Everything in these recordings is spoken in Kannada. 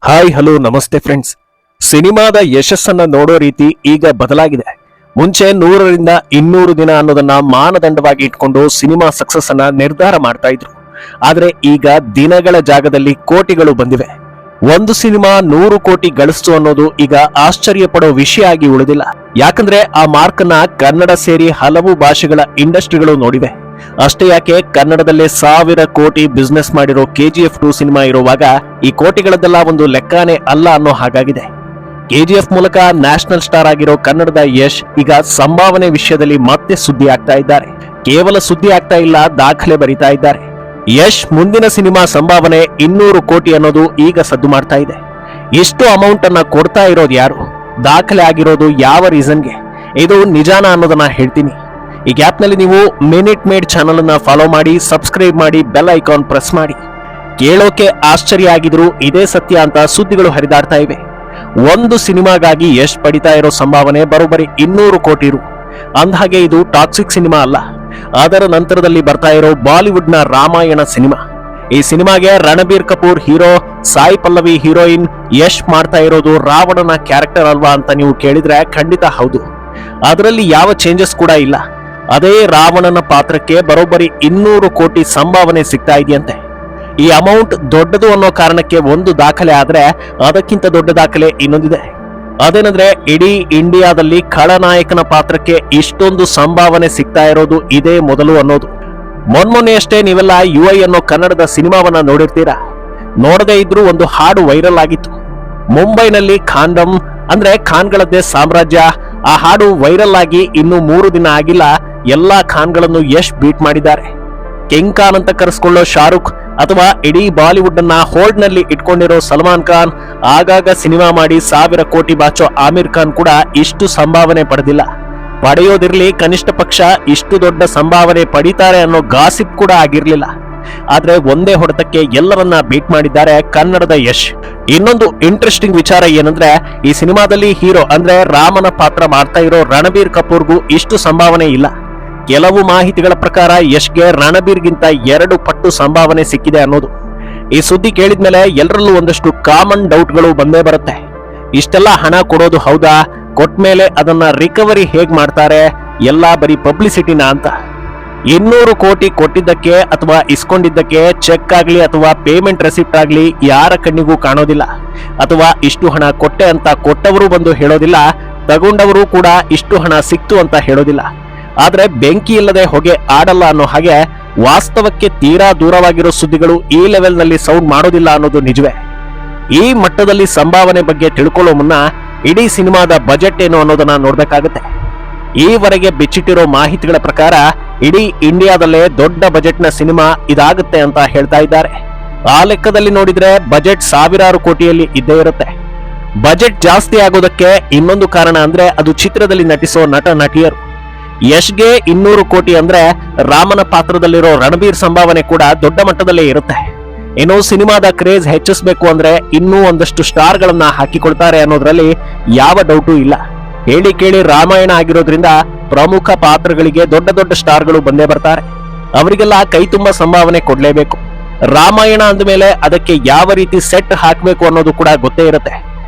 ಹಾಯ್ ಹಲೋ ನಮಸ್ತೆ ಫ್ರೆಂಡ್ಸ್. ಸಿನಿಮಾದ ಯಶಸ್ಸನ್ನ ನೋಡೋ ರೀತಿ ಈಗ ಬದಲಾಗಿದೆ. ಮುಂಚೆ 100ರಿಂದ 200 ದಿನ ಅನ್ನೋದನ್ನ ಮಾನದಂಡವಾಗಿ ಇಟ್ಕೊಂಡು ಸಿನಿಮಾ ಸಕ್ಸಸ್ ಅನ್ನ ನಿರ್ಧಾರ ಮಾಡ್ತಾ ಇದ್ರು. ಆದ್ರೆ ಈಗ ದಿನಗಳ ಜಾಗದಲ್ಲಿ ಕೋಟಿಗಳು ಬಂದಿವೆ. ಒಂದು ಸಿನಿಮಾ 100 ಕೋಟಿ ಗಳಿಸ್ತು ಅನ್ನೋದು ಈಗ ಆಶ್ಚರ್ಯ ಪಡೋ ವಿಷಯ ಆಗಿ ಉಳಿದಿಲ್ಲ. ಯಾಕಂದ್ರೆ ಆ ಮಾರ್ಕ್ ಅನ್ನ ಕನ್ನಡ ಸೇರಿ ಹಲವು ಭಾಷೆಗಳ ಇಂಡಸ್ಟ್ರಿಗಳು ನೋಡಿವೆ. ಅಷ್ಟೇ ಯಾಕೆ, ಕನ್ನಡದಲ್ಲೇ 1000 ಕೋಟಿ ಬಿಸ್ನೆಸ್ ಮಾಡಿರೋ KGF 2 ಸಿನಿಮಾ ಇರುವಾಗ ಈ ಕೋಟಿಗಳದ್ದೆಲ್ಲ ಒಂದು ಲೆಕ್ಕಾನೇ ಅಲ್ಲ ಅನ್ನೋ ಹಾಗಾಗಿದೆ. KGF ಮೂಲಕ ನ್ಯಾಷನಲ್ ಸ್ಟಾರ್ ಆಗಿರೋ ಕನ್ನಡದ ಯಶ್ ಈಗ ಸಂಭಾವನೆ ವಿಷಯದಲ್ಲಿ ಮತ್ತೆ ಸುದ್ದಿ ಆಗ್ತಾ ಇದ್ದಾರೆ. ಕೇವಲ ಸುದ್ದಿ ಆಗ್ತಾ ಇಲ್ಲ, ದಾಖಲೆ ಬರಿತಾ ಇದ್ದಾರೆ. ಯಶ್ ಮುಂದಿನ ಸಿನಿಮಾ ಸಂಭಾವನೆ 200 ಕೋಟಿ ಅನ್ನೋದು ಈಗ ಸದ್ದು ಮಾಡ್ತಾ ಇದೆ. ಇಷ್ಟು ಅಮೌಂಟ್ ಅನ್ನ ಕೊಡ್ತಾ ಇರೋದು ಯಾರು? ದಾಖಲೆ ಆಗಿರೋದು ಯಾವ ರೀಸನ್ಗೆ? ಇದು ನಿಜಾನ ಅನ್ನೋದನ್ನ ಹೇಳ್ತೀನಿ. ಈ ಗ್ಯಾಪ್ನಲ್ಲಿ ನೀವು ಮಿನಿಟ್ ಮೇಡ್ ಚಾನಲ್ ಅನ್ನ ಫಾಲೋ ಮಾಡಿ, ಸಬ್ಸ್ಕ್ರೈಬ್ ಮಾಡಿ, ಬೆಲ್ ಐಕಾನ್ ಪ್ರೆಸ್ ಮಾಡಿ. ಕೇಳೋಕೆ ಆಶ್ಚರ್ಯ ಆಗಿದ್ರು ಇದೇ ಸತ್ಯ ಅಂತ ಸುದ್ದಿಗಳು ಹರಿದಾಡ್ತಾ ಇವೆ. ಒಂದು ಸಿನಿಮಾಗಾಗಿ ಯಶ್ ಪಡಿತಾ ಇರೋ ಸಂಭಾವನೆ ಬರೋಬ್ಬರಿ 200 ಕೋಟಿ ರು. ಅಂದಹಾಗೆ ಇದು ಟಾಕ್ಸಿಕ್ ಸಿನಿಮಾ ಅಲ್ಲ. ಅದರ ನಂತರದಲ್ಲಿ ಬರ್ತಾ ಇರೋ ಬಾಲಿವುಡ್ ನ ರಾಮಾಯಣ ಸಿನಿಮಾ. ಈ ಸಿನಿಮಾಗೆ ರಣಬೀರ್ ಕಪೂರ್ ಹೀರೋ, ಸಾಯಿ ಪಲ್ಲವಿ ಹೀರೋಯಿನ್. ಯಶ್ ಮಾಡ್ತಾ ಇರೋದು ರಾವಣನ ಕ್ಯಾರೆಕ್ಟರ್ ಅಲ್ವಾ ಅಂತ ನೀವು ಕೇಳಿದ್ರೆ ಖಂಡಿತ ಹೌದು. ಅದರಲ್ಲಿ ಯಾವ ಚೇಂಜಸ್ ಕೂಡ ಇಲ್ಲ. ಅದೇ ರಾವಣನ ಪಾತ್ರಕ್ಕೆ ಬರೋಬ್ಬರಿ 200 ಕೋಟಿ ಸಂಭಾವನೆ ಸಿಗ್ತಾ ಇದೆಯಂತೆ. ಈ ಅಮೌಂಟ್ ದೊಡ್ಡದು ಅನ್ನೋ ಕಾರಣಕ್ಕೆ ಒಂದು ದಾಖಲೆ ಆದ್ರೆ, ಅದಕ್ಕಿಂತ ದೊಡ್ಡ ದಾಖಲೆ ಇನ್ನೊಂದಿದೆ. ಅದೇನಂದ್ರೆ ಇಡೀ ಇಂಡಿಯಾದಲ್ಲಿ ಖಳನಾಯಕನ ಪಾತ್ರಕ್ಕೆ ಇಷ್ಟೊಂದು ಸಂಭಾವನೆ ಸಿಗ್ತಾ ಇರೋದು ಇದೇ ಮೊದಲು ಅನ್ನೋದು. ಮೊನ್ನೆಯಷ್ಟೇ ನೀವೆಲ್ಲ UI ಅನ್ನೋ ಕನ್ನಡದ ಸಿನಿಮಾವನ್ನ ನೋಡಿರ್ತೀರಾ. ನೋಡದೇ ಇದ್ರೂ ಒಂದು ಹಾಡು ವೈರಲ್ ಆಗಿತ್ತು. ಮುಂಬೈನಲ್ಲಿ ಖಾಂಡಮ್ ಅಂದ್ರೆ ಖಾನ್ಗಳದ್ದೇ ಸಾಮ್ರಾಜ್ಯ. ಆ ಹಾಡು ವೈರಲ್ ಆಗಿ ಇನ್ನು 3 ದಿನ ಆಗಿಲ್ಲ, ಎಲ್ಲಾ ಖಾನ್ಗಳನ್ನು ಯಶ್ ಬೀಟ್ ಮಾಡಿದ್ದಾರೆ. ಕಿಂಗ್ ಖಾನ್ ಅಂತ ಕರೆಸ್ಕೊಳ್ಳೋ ಶಾರುಖ್ ಅಥವಾ ಇಡೀ ಬಾಲಿವುಡ್ ಅನ್ನ ಹೋಲ್ಡ್ ನಲ್ಲಿ ಇಟ್ಕೊಂಡಿರೋ ಸಲ್ಮಾನ್ ಖಾನ್, ಆಗಾಗ ಸಿನಿಮಾ ಮಾಡಿ 1000 ಕೋಟಿ ಬಾಚೋ ಆಮಿರ್ ಖಾನ್ ಕೂಡ ಇಷ್ಟು ಸಂಭಾವನೆ ಪಡೆದಿಲ್ಲ. ಪಡೆಯೋದಿರ್ಲಿ, ಕನಿಷ್ಠ ಪಕ್ಷ ಇಷ್ಟು ದೊಡ್ಡ ಸಂಭಾವನೆ ಪಡಿತಾರೆ ಅನ್ನೋ ಗಾಸಿಪ್ ಕೂಡ ಆಗಿರ್ಲಿಲ್ಲ. ಆದ್ರೆ ಒಂದೇ ಹೊಡೆತಕ್ಕೆ ಎಲ್ಲರನ್ನ ಬೀಟ್ ಮಾಡಿದ್ದಾರೆ ಕನ್ನಡದ ಯಶ್. ಇನ್ನೊಂದು ಇಂಟ್ರೆಸ್ಟಿಂಗ್ ವಿಚಾರ ಏನಂದ್ರೆ, ಈ ಸಿನಿಮಾದಲ್ಲಿ ಹೀರೋ ಅಂದ್ರೆ ರಾಮನ ಪಾತ್ರ ಮಾಡ್ತಾ ಇರೋ ರಣಬೀರ್ ಕಪೂರ್ಗೂ ಇಷ್ಟು ಸಂಭಾವನೆ ಇಲ್ಲ. ಕೆಲವು ಮಾಹಿತಿಗಳ ಪ್ರಕಾರ ಯಶ್ಗೆ ರಣಬೀರ್ಗಿಂತ 2 ಪಟ್ಟು ಸಂಭಾವನೆ ಸಿಕ್ಕಿದೆ ಅನ್ನೋದು. ಈ ಸುದ್ದಿ ಕೇಳಿದ್ಮೇಲೆ ಎಲ್ಲರಲ್ಲೂ ಒಂದಷ್ಟು ಕಾಮನ್ ಡೌಟ್ಗಳು ಬಂದೇ ಬರುತ್ತೆ. ಇಷ್ಟೆಲ್ಲ ಹಣ ಕೊಡೋದು ಹೌದಾ? ಕೊಟ್ಮೇಲೆ ಅದನ್ನ ರಿಕವರಿ ಹೇಗ್ ಮಾಡ್ತಾರೆ? ಎಲ್ಲ ಬರೀ ಪಬ್ಲಿಸಿಟಿನಾ ಅಂತ. 200 ಕೋಟಿ ಕೊಟ್ಟಿದ್ದಕ್ಕೆ ಅಥವಾ ಇಸ್ಕೊಂಡಿದ್ದಕ್ಕೆ ಚೆಕ್ ಆಗ್ಲಿ ಅಥವಾ ಪೇಮೆಂಟ್ ರೆಸಿಪ್ಟ್ ಆಗ್ಲಿ ಯಾರ ಕಣ್ಣಿಗೂ ಕಾಣೋದಿಲ್ಲ. ಅಥವಾ ಇಷ್ಟು ಹಣ ಕೊಟ್ಟೆ ಅಂತ ಕೊಟ್ಟವರು ಬಂದು ಹೇಳೋದಿಲ್ಲ, ತಗೊಂಡವರು ಕೂಡ ಇಷ್ಟು ಹಣ ಸಿಕ್ತು ಅಂತ ಹೇಳೋದಿಲ್ಲ. ಆದ್ರೆ ಬೆಂಕಿ ಇಲ್ಲದೆ ಹೊಗೆ ಆಡಲ್ಲ ಅನ್ನೋ ಹಾಗೆ ವಾಸ್ತವಕ್ಕೆ ತೀರಾ ದೂರವಾಗಿರೋ ಸುದ್ದಿಗಳು ಈ ಲೆವೆಲ್ ನಲ್ಲಿ ಸೌಂಡ್ ಮಾಡೋದಿಲ್ಲ ಅನ್ನೋದು ನಿಜವೇ. ಈ ಮಟ್ಟದಲ್ಲಿ ಸಂಭಾವನೆ ಬಗ್ಗೆ ತಿಳ್ಕೊಳ್ಳೋ ಮುನ್ನ ಇಡೀ ಸಿನಿಮಾದ ಬಜೆಟ್ ಏನು ಅನ್ನೋದನ್ನ ನೋಡ್ಬೇಕಾಗತ್ತೆ. ಈವರೆಗೆ ಬಿಚ್ಚಿಟ್ಟಿರೋ ಮಾಹಿತಿಗಳ ಪ್ರಕಾರ ಇಡೀ ಇಂಡಿಯಾದಲ್ಲೇ ದೊಡ್ಡ ಬಜೆಟ್ನ ಸಿನಿಮಾ ಇದಾಗುತ್ತೆ ಅಂತ ಹೇಳ್ತಾ ಇದ್ದಾರೆ. ಆ ಲೆಕ್ಕದಲ್ಲಿ ನೋಡಿದ್ರೆ ಬಜೆಟ್ ಸಾವಿರಾರು ಕೋಟಿಯಲ್ಲಿ ಇದ್ದೇ ಇರುತ್ತೆ. ಬಜೆಟ್ ಜಾಸ್ತಿ ಆಗೋದಕ್ಕೆ ಇನ್ನೊಂದು ಕಾರಣ ಅಂದ್ರೆ ಅದು ಚಿತ್ರದಲ್ಲಿ ನಟಿಸೋ ನಟ ನಟಿಯರು. ಯಶ್ಗೆ 200 ಕೋಟಿ ಅಂದ್ರೆ ರಾಮನ ಪಾತ್ರದಲ್ಲಿರೋ ರಣಬೀರ್ ಸಂಭಾವನೆ ಕೂಡ ದೊಡ್ಡ ಮಟ್ಟದಲ್ಲೇ ಇರುತ್ತೆ. ಇನ್ನು ಸಿನಿಮಾದ ಕ್ರೇಜ್ ಹೆಚ್ಚಿಸಬೇಕು ಅಂದ್ರೆ ಇನ್ನೂ ಒಂದಷ್ಟು ಸ್ಟಾರ್ ಗಳನ್ನ ಹಾಕಿಕೊಳ್ತಾರೆ ಅನ್ನೋದ್ರಲ್ಲಿ ಯಾವ ಡೌಟು ಇಲ್ಲ. ಹೇಳಿ ಕೇಳಿ ರಾಮಾಯಣ ಆಗಿರೋದ್ರಿಂದ ಪ್ರಮುಖ ಪಾತ್ರಗಳಿಗೆ ದೊಡ್ಡ ದೊಡ್ಡ ಸ್ಟಾರ್ಗಳು ಬಂದೇ ಬರ್ತಾರೆ. ಅವರಿಗೆಲ್ಲ ಕೈ ತುಂಬಾ ಸಂಭಾವನೆ ಕೊಡ್ಲೇಬೇಕು. ರಾಮಾಯಣ ಅಂದಮೇಲೆ ಅದಕ್ಕೆ ಯಾವ ರೀತಿ ಸೆಟ್ ಹಾಕಬೇಕು ಅನ್ನೋದು ಕೂಡ ಗೊತ್ತೇ ಇರುತ್ತೆ.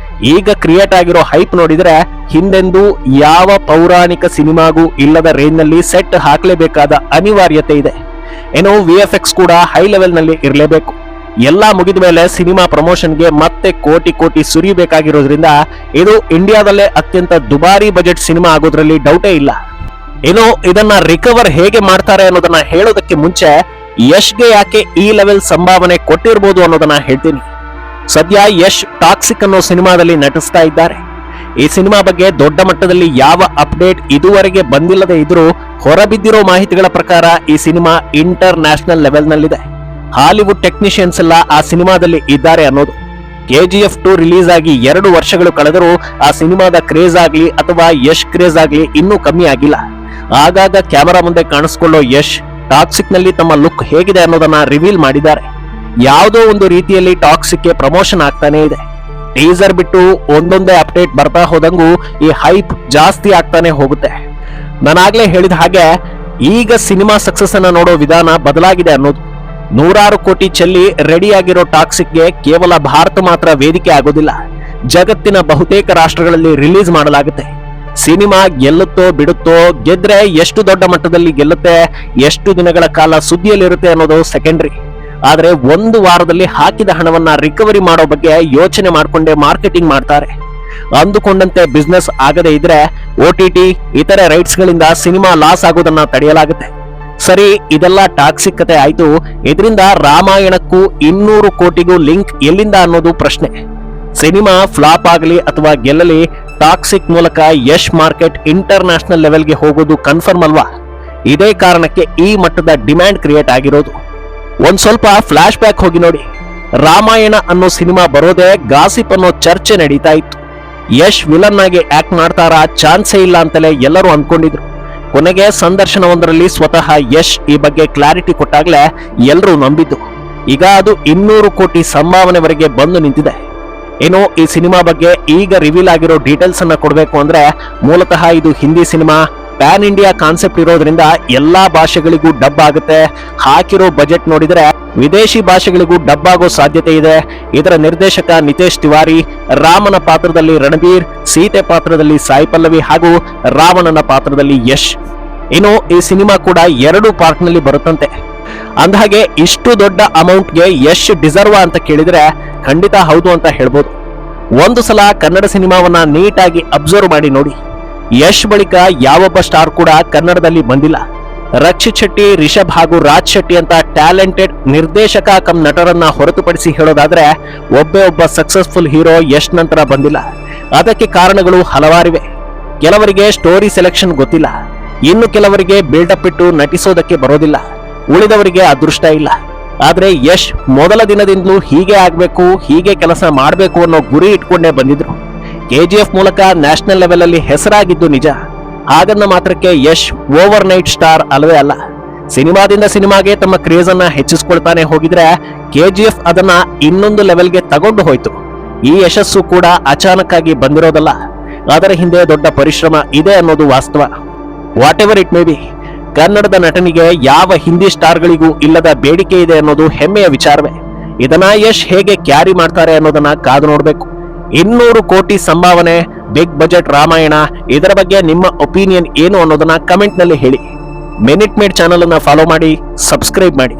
ಈಗ ಕ್ರಿಯೇಟ್ ಆಗಿರೋ ಹೈಪ್ ನೋಡಿದ್ರೆ ಹಿಂದೆಂದೂ ಯಾವ ಪೌರಾಣಿಕ ಸಿನಿಮಾಗೂ ಇಲ್ಲದ ರೇಂಜ್ ನಲ್ಲಿ ಸೆಟ್ ಹಾಕಲೇಬೇಕಾದ ಅನಿವಾರ್ಯತೆ ಇದೆ. ಏನೋ VFX ಕೂಡ ಹೈ ಲೆವೆಲ್ ನಲ್ಲಿ ಇರಲೇಬೇಕು. ಎಲ್ಲಾ ಮುಗಿದ ಮೇಲೆ ಸಿನಿಮಾ ಪ್ರಮೋಷನ್ಗೆ ಮತ್ತೆ ಕೋಟಿ ಕೋಟಿ ಸುರಿಬೇಕಾಗಿರೋದ್ರಿಂದ ಇದು ಇಂಡಿಯಾದಲ್ಲೇ ಅತ್ಯಂತ ದುಬಾರಿ ಬಜೆಟ್ ಸಿನಿಮಾ ಆಗೋದ್ರಲ್ಲಿ ಡೌಟೇ ಇಲ್ಲ. ಇನ್ನು ಇದನ್ನ ರಿಕವರ್ ಹೇಗೆ ಮಾಡ್ತಾರೆ ಅನ್ನೋದನ್ನ ಹೇಳೋದಕ್ಕೆ ಮುಂಚೆ ಯಶ್ಗೆ ಯಾಕೆ ಈ ಲೆವೆಲ್ ಸಂಭಾವನೆ ಕೊಟ್ಟಿರ್ಬೋದು ಅನ್ನೋದನ್ನ ಹೇಳ್ತೀನಿ. ಸದ್ಯ ಯಶ್ ಟಾಕ್ಸಿಕ್ ಅನ್ನೋ ಸಿನಿಮಾದಲ್ಲಿ ನಟಿಸ್ತಾ ಇದ್ದಾರೆ. ಈ ಸಿನಿಮಾ ಬಗ್ಗೆ ದೊಡ್ಡ ಮಟ್ಟದಲ್ಲಿ ಯಾವ ಅಪ್ಡೇಟ್ ಇದುವರೆಗೆ ಬಂದಿಲ್ಲದೆ ಇದ್ರೂ ಹೊರಬಿದ್ದಿರೋ ಮಾಹಿತಿಗಳ ಪ್ರಕಾರ ಈ ಸಿನಿಮಾ ಇಂಟರ್ ನ್ಯಾಷನಲ್ ಲೆವೆಲ್ ನಲ್ಲಿದೆ. ಹಾಲಿವುಡ್ ಟೆಕ್ನಿಷಿಯನ್ಸ್ ಎಲ್ಲ ಆ ಸಿನಿಮಾದಲ್ಲಿ ಇದ್ದಾರೆ ಅನ್ನೋದು. KGF 2 ರಿಲೀಸ್ ಆಗಿ 2 ವರ್ಷಗಳು ಕಳೆದರೂ ಆ ಸಿನಿಮಾದ ಕ್ರೇಜ್ ಆಗ್ಲಿ ಅಥವಾ ಯಶ್ ಕ್ರೇಜ್ ಆಗ್ಲಿ ಇನ್ನೂ ಕಮ್ಮಿ ಆಗಿಲ್ಲ. ಆಗಾಗ ಕ್ಯಾಮೆರಾ ಮುಂದೆ ಕಾಣಿಸ್ಕೊಳ್ಳೋ ಯಶ್ ಟಾಕ್ಸಿಕ್ ನಲ್ಲಿ ತಮ್ಮ ಲುಕ್ ಹೇಗಿದೆ ಅನ್ನೋದನ್ನ ರಿವೀಲ್ ಮಾಡಿದ್ದಾರೆ. ಯಾವುದೋ ಒಂದು ರೀತಿಯಲ್ಲಿ ಟಾಕ್ಸಿಕ್ ಗೆ ಪ್ರಮೋಷನ್ ಆಗ್ತಾನೆ ಇದೆ. ಟೀಸರ್ ಬಿಟ್ಟು ಒಂದೊಂದೇ ಅಪ್ಡೇಟ್ ಬರ್ತಾ ಹೋದಂಗೂ ಈ ಹೈಪ್ ಜಾಸ್ತಿ ಆಗ್ತಾನೆ ಹೋಗುತ್ತೆ. ನಾನಾಗ್ಲೇ ಹೇಳಿದ ಹಾಗೆ ಈಗ ಸಿನಿಮಾ ಸಕ್ಸಸ್ ಅನ್ನ ನೋಡೋ ವಿಧಾನ ಬದಲಾಗಿದೆ ಅನ್ನೋದು. ನೂರಾರು ಕೋಟಿ ಚೆಲ್ಲಿ ರೆಡಿಯಾಗಿರೋ ಟಾಕ್ಸಿಕ್ಗೆ ಕೇವಲ ಭಾರತ ಮಾತ್ರ ವೇದಿಕೆ ಆಗೋದಿಲ್ಲ, ಜಗತ್ತಿನ ಬಹುತೇಕ ರಾಷ್ಟ್ರಗಳಲ್ಲಿ ರಿಲೀಸ್ ಮಾಡಲಾಗುತ್ತೆ. ಸಿನಿಮಾ ಗೆಲ್ಲುತ್ತೋ ಬಿಡುತ್ತೋ, ಗೆದ್ರೆ ಎಷ್ಟು ದೊಡ್ಡ ಮಟ್ಟದಲ್ಲಿ ಗೆಲ್ಲುತ್ತೆ, ಎಷ್ಟು ದಿನಗಳ ಕಾಲ ಸುದ್ದಿಯಲ್ಲಿರುತ್ತೆ ಅನ್ನೋದು ಸೆಕೆಂಡರಿ. ಆದ್ರೆ ಒಂದು ವಾರದಲ್ಲಿ ಹಾಕಿದ ಹಣವನ್ನ ರಿಕವರಿ ಮಾಡೋ ಬಗ್ಗೆ ಯೋಚನೆ ಮಾಡಿಕೊಂಡೇ ಮಾರ್ಕೆಟಿಂಗ್ ಮಾಡ್ತಾರೆ. ಅಂದುಕೊಂಡಂತೆ ಬಿಸ್ನೆಸ್ ಆಗದೆ ಇದ್ರೆ OTT ಇತರೆ ರೈಟ್ಸ್ ಗಳಿಂದ ಸಿನಿಮಾ ಲಾಸ್ ಆಗೋದನ್ನ ತಡೆಯಲಾಗುತ್ತೆ. ಸರಿ, ಇದೆಲ್ಲ ಟಾಕ್ಸಿಕ್ ಕತೆ ಆಯ್ತು. ಇದರಿಂದ ರಾಮಾಯಣಕ್ಕೂ 200 ಕೋಟಿಗೂ ಲಿಂಕ್ ಎಲ್ಲಿಂದ ಅನ್ನೋದು ಪ್ರಶ್ನೆ. ಸಿನಿಮಾ ಫ್ಲಾಪ್ ಆಗಲಿ ಅಥವಾ ಗೆಲ್ಲಲಿ, ಟಾಕ್ಸಿಕ್ ಮೂಲಕ ಯಶ್ ಮಾರ್ಕೆಟ್ ಇಂಟರ್ನ್ಯಾಷನಲ್ ಲೆವೆಲ್ಗೆ ಹೋಗೋದು ಕನ್ಫರ್ಮ್ ಅಲ್ವಾ? ಇದೇ ಕಾರಣಕ್ಕೆ ಈ ಮಟ್ಟದ ಡಿಮ್ಯಾಂಡ್ ಕ್ರಿಯೇಟ್ ಆಗಿರೋದು. ಒಂದ್ ಸ್ವಲ್ಪ ಫ್ಲಾಶ್ ಬ್ಯಾಕ್ ಹೋಗಿ ನೋಡಿ. ರಾಮಾಯಣ ಅನ್ನೋ ಸಿನಿಮಾ ಬರೋದೇ ಗಾಸಿಪ್ ಅನ್ನೋ ಚರ್ಚೆ ನಡೀತಾ ಇತ್ತು. ಯಶ್ ವಿಲನ್ ಆಗಿ ಆಕ್ಟ್ ಮಾಡ್ತಾರಾ, ಚಾನ್ಸೇ ಇಲ್ಲ ಅಂತಲೇ ಎಲ್ಲರೂ ಅನ್ಕೊಂಡಿದ್ರು. ಕೊನೆಗೆ ಸಂದರ್ಶನವೊಂದರಲ್ಲಿ ಸ್ವತಃ ಯಶ್ ಈ ಬಗ್ಗೆ ಕ್ಲಾರಿಟಿ ಕೊಟ್ಟಾಗ್ಲೇ ಎಲ್ಲರೂ ನಂಬಿದ್ದು. ಈಗ ಅದು 200 ಕೋಟಿ ಸಂಭಾವನೆವರೆಗೆ ಬಂದು ನಿಂತಿದೆ. ಇನ್ನು ಈ ಸಿನಿಮಾ ಬಗ್ಗೆ ಈಗ ರಿವೀಲ್ ಆಗಿರೋ ಡೀಟೇಲ್ಸ್ ಅನ್ನ ಕೊಡಬೇಕು ಅಂದ್ರೆ, ಮೂಲತಃ ಇದು Hindi cinema, PAN India concept ಇರೋದ್ರಿಂದ ಎಲ್ಲಾ ಭಾಷೆಗಳಿಗೂ ಡಬ್ ಆಗುತ್ತೆ. ಹಾಕಿರೋ ಬಜೆಟ್ ನೋಡಿದ್ರೆ ವಿದೇಶಿ ಭಾಷೆಗಳಿಗೂ ಡಬ್ ಆಗೋ ಸಾಧ್ಯತೆ ಇದೆ. ಇದರ ನಿರ್ದೇಶಕ ನಿತೇಶ್ ತಿವಾರಿ, ರಾಮನ ಪಾತ್ರದಲ್ಲಿ ರಣಬೀರ್, ಸೀತೆ ಪಾತ್ರದಲ್ಲಿ ಸಾಯಿ ಪಲ್ಲವಿ ಹಾಗೂ ರಾವಣನ ಪಾತ್ರದಲ್ಲಿ ಯಶ್. ಇನ್ನು ಈ ಸಿನಿಮಾ ಕೂಡ 2 ಪಾರ್ಟ್ ನಲ್ಲಿ ಬರುತ್ತಂತೆ. ಅಂದಹಾಗೆ ಇಷ್ಟು ದೊಡ್ಡ ಅಮೌಂಟ್ಗೆ ಯಶ್ ಡಿಸರ್ವ್ ಅಂತ ಕೇಳಿದ್ರೆ ಖಂಡಿತ ಹೌದು ಅಂತ ಹೇಳ್ಬೋದು. ಒಂದು ಸಲ ಕನ್ನಡ ಸಿನಿಮಾವನ್ನ ನೀಟಾಗಿ ಅಬ್ಸರ್ವ್ ಮಾಡಿ ನೋಡಿ. ಯಶ್ ಬಳಿಕ ಯಾವೊಬ್ಬ ಸ್ಟಾರ್ ಕೂಡ ಕನ್ನಡದಲ್ಲಿ ಬಂದಿಲ್ಲ. ರಕ್ಷಿತ್ ಶೆಟ್ಟಿ, ರಿಷಬ್ ಹಾಗೂ ರಾಜ್ ಶೆಟ್ಟಿ ಅಂತ ಟ್ಯಾಲೆಂಟೆಡ್ ನಿರ್ದೇಶಕ ಕಮ್ ನಟರನ್ನ ಹೊರತುಪಡಿಸಿ ಹೇಳೋದಾದ್ರೆ ಒಬ್ಬ ಸಕ್ಸಸ್ಫುಲ್ ಹೀರೋ ಯಶ್ ನಂತರ ಬಂದಿಲ್ಲ. ಅದಕ್ಕೆ ಕಾರಣಗಳು ಹಲವಾರಿವೆ. ಕೆಲವರಿಗೆ ಸ್ಟೋರಿ ಸೆಲೆಕ್ಷನ್ ಗೊತ್ತಿಲ್ಲ, ಇನ್ನು ಕೆಲವರಿಗೆ ಬಿಲ್ಡಪ್ ಇಟ್ಟು ನಟಿಸೋದಕ್ಕೆ ಬರೋದಿಲ್ಲ, ಉಳಿದವರಿಗೆ ಅದೃಷ್ಟ ಇಲ್ಲ. ಆದ್ರೆ ಯಶ್ ಮೊದಲ ದಿನದಿಂದಲೂ ಹೀಗೆ ಆಗ್ಬೇಕು, ಹೀಗೆ ಕೆಲಸ ಮಾಡಬೇಕು ಅನ್ನೋ ಗುರಿ ಇಟ್ಕೊಂಡೇ ಬಂದಿದ್ರು. KGF ಮೂಲಕ ನ್ಯಾಷನಲ್ ಲೆವೆಲ್ ಅಲ್ಲಿ ಹೆಸರಾಗಿದ್ದು ನಿಜ. ಹಾಗನ್ನ ಮಾತ್ರಕ್ಕೆ ಯಶ್ ಓವರ್ ನೈಟ್ ಸ್ಟಾರ್ ಅಲ್ವೇ ಅಲ್ಲ. ಸಿನಿಮಾದಿಂದ ಸಿನಿಮಾಗೆ ತಮ್ಮ ಕ್ರೇಜ್ ಅನ್ನ ಹೆಚ್ಚಿಸ್ಕೊಳ್ತಾನೆ ಹೋಗಿದ್ರೆ KGF ಅದನ್ನ ಇನ್ನೊಂದು ಲೆವೆಲ್ಗೆ ತಗೊಂಡು ಹೋಯ್ತು. ಈ ಯಶಸ್ಸು ಕೂಡ ಅಚಾನಕ್ ಆಗಿ ಬಂದಿರೋದಲ್ಲ, ಅದರ ಹಿಂದೆ ದೊಡ್ಡ ಪರಿಶ್ರಮ ಇದೆ ಅನ್ನೋದು ವಾಸ್ತವ. What ever it may be, ಕನ್ನಡದ ನಟನಿಗೆ ಯಾವ ಹಿಂದಿ ಸ್ಟಾರ್ಗಳಿಗೂ ಇಲ್ಲದ ಬೇಡಿಕೆ ಇದೆ ಅನ್ನೋದು ಹೆಮ್ಮೆಯ ವಿಚಾರವೇ. ಇದನ್ನ ಯಶ್ ಹೇಗೆ ಕ್ಯಾರಿ ಮಾಡ್ತಾರೆ ಅನ್ನೋದನ್ನ ಕಾದು ನೋಡ್ಬೇಕು. 200 ಕೋಟಿ ಸಂಭಾವನೆ, ಬಿಗ್ ಬಜೆಟ್ ರಾಮಾಯಣ, ಇದರ ಬಗ್ಗೆ ನಿಮ್ಮ ಒಪಿನಿಯನ್ ಏನು ಅನ್ನೋದನ್ನ ಕಮೆಂಟ್ ನಲ್ಲಿ ಹೇಳಿ. ಮಿನಿಟ್ ಮೇಡ್ ಚಾನಲ್ ಅನ್ನ ಫಾಲೋ ಮಾಡಿ, ಸಬ್ಸ್ಕ್ರೈಬ್ ಮಾಡಿ.